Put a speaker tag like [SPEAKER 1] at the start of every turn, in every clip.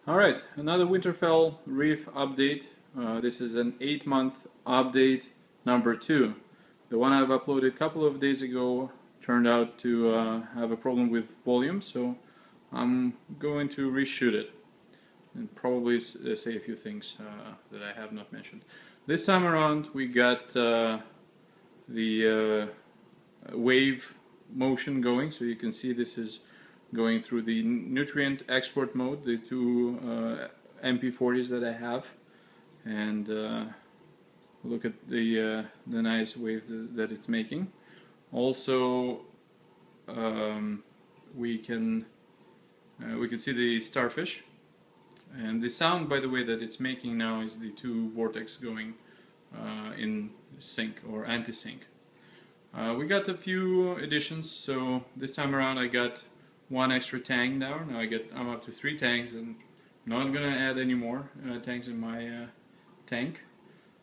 [SPEAKER 1] Alright, another Winterfell Reef update. This is an 8-month update number 2. The one I've uploaded a couple of days ago turned out to have a problem with volume, so I'm going to reshoot it and probably say a few things that I have not mentioned. This time around we got the wave motion going, so you can see this is going through the nutrient export mode, the two MP40s that I have, and look at the nice waves that it's making. Also, we can see the starfish, and the sound, by the way, that it's making now is the two vortex going in sync or anti-sync. We got a few additions, so this time around I got one extra tank now. Now I'm up to 3 tanks, and I'm not gonna add any more tanks in my tank.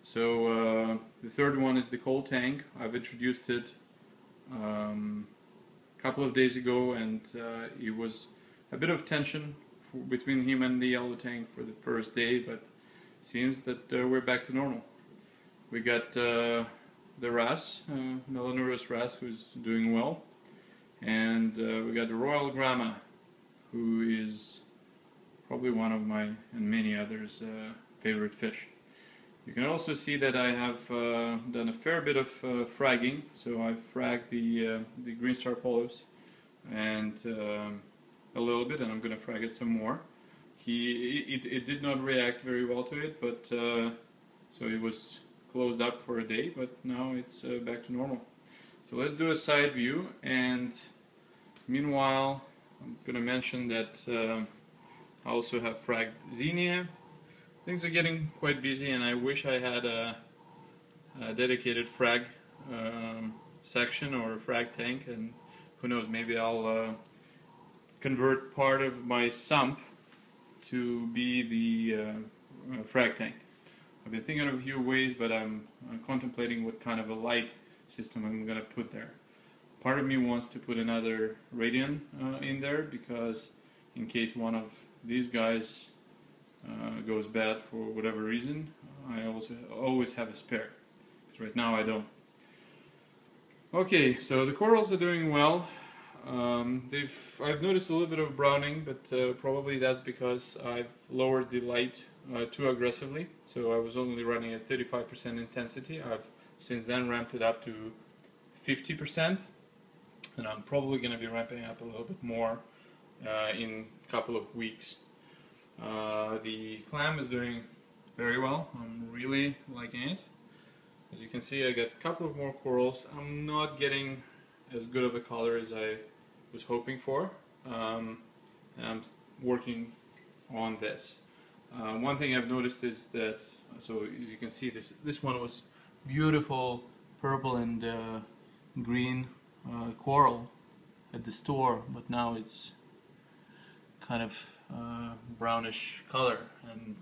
[SPEAKER 1] So the third one is the cold tank. I've introduced it a couple of days ago, and it was a bit of tension between him and the yellow tank for the first day, but seems that we're back to normal. We got the wrasse, Melanourus wrasse, who's doing well. And we got the Royal Grama, who is probably one of my and many others' favorite fish. You can also see that I have done a fair bit of fragging. So I've fragged the green star polyps and a little bit, and I'm going to frag it some more. It did not react very well to it, but so it was closed up for a day, but now it's back to normal. So let's do a side view, and meanwhile I'm going to mention that I also have fragged Xenia. Things are getting quite busy, and I wish I had a dedicated frag section or a frag tank, and who knows, maybe I'll convert part of my sump to be the frag tank. I've been thinking of a few ways, but I'm contemplating what kind of a light system I'm going to put there. Part of me wants to put another radian in there, because in case one of these guys goes bad for whatever reason, I also always have a spare, because right now I don't. Okay, so the corals are doing well. I've noticed a little bit of browning, but probably that's because I've lowered the light too aggressively. So I was only running at 35% intensity. I've since then ramped it up to 50%, and I'm probably going to be ramping up a little bit more in a couple of weeks. The clam is doing very well. I'm really liking it. As you can see, I got a couple of more corals. I'm not getting as good of a color as I was hoping for, and I'm working on this. One thing I've noticed is that, so as you can see, this one was beautiful purple and green coral at the store, but now it's kind of brownish color, and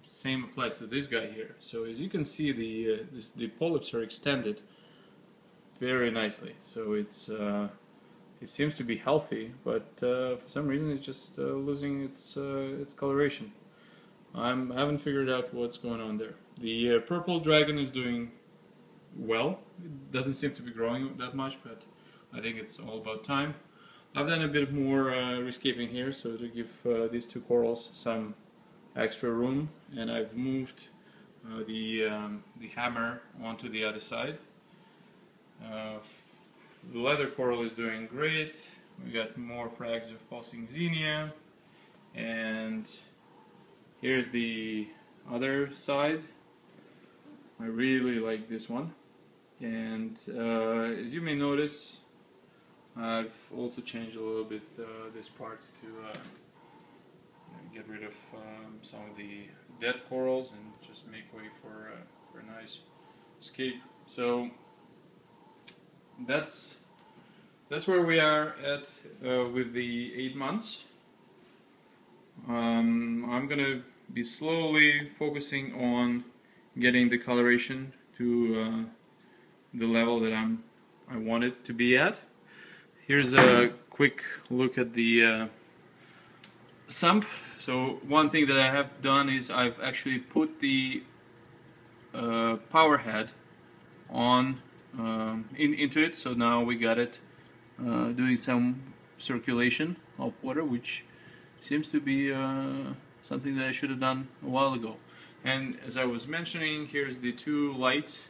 [SPEAKER 1] same applies to this guy here. So as you can see, the polyps are extended very nicely, so it seems to be healthy, but for some reason it's just losing its coloration. I haven't figured out what's going on there. The purple dragon is doing well. It doesn't seem to be growing that much, but I think it's all about time. I've done a bit more rescaping here, so to give these two corals some extra room, and I've moved the hammer onto the other side. The leather coral is doing great. We got more frags of pulsing Xenia, and here's the other side. I really like this one, and as you may notice, I've also changed a little bit this part to get rid of some of the dead corals and just make way for a nice escape. So that's where we are at with the 8 months. I'm gonna be slowly focusing on getting the coloration to the level that I want it to be at. Here's a quick look at the sump So one thing that I have done is I've actually put the power head on into it, so now we got it doing some circulation of water, which seems to be something that I should have done a while ago. And as I was mentioning, here's the two lights,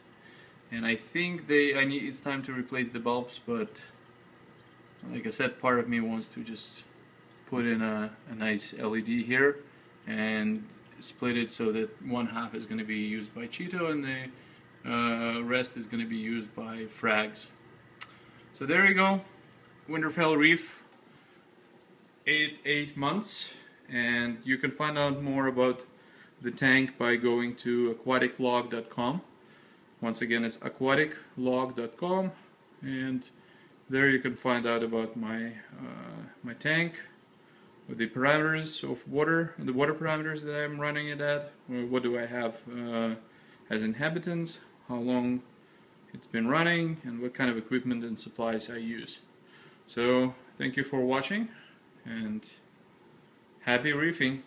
[SPEAKER 1] and I think it's time to replace the bulbs, but like I said, part of me wants to just put in a nice LED here and split it so that one half is going to be used by Cheeto and the rest is going to be used by Frags. So there you go, Winterfell Reef, 8 months, and you can find out more about the tank by going to aquaticlog.com. Once again, it's aquaticlog.com, and there you can find out about my my tank, with the parameters of water, the water parameters that I'm running it at, what do I have as inhabitants, how long it's been running, and what kind of equipment and supplies I use. So thank you for watching, and happy reefing!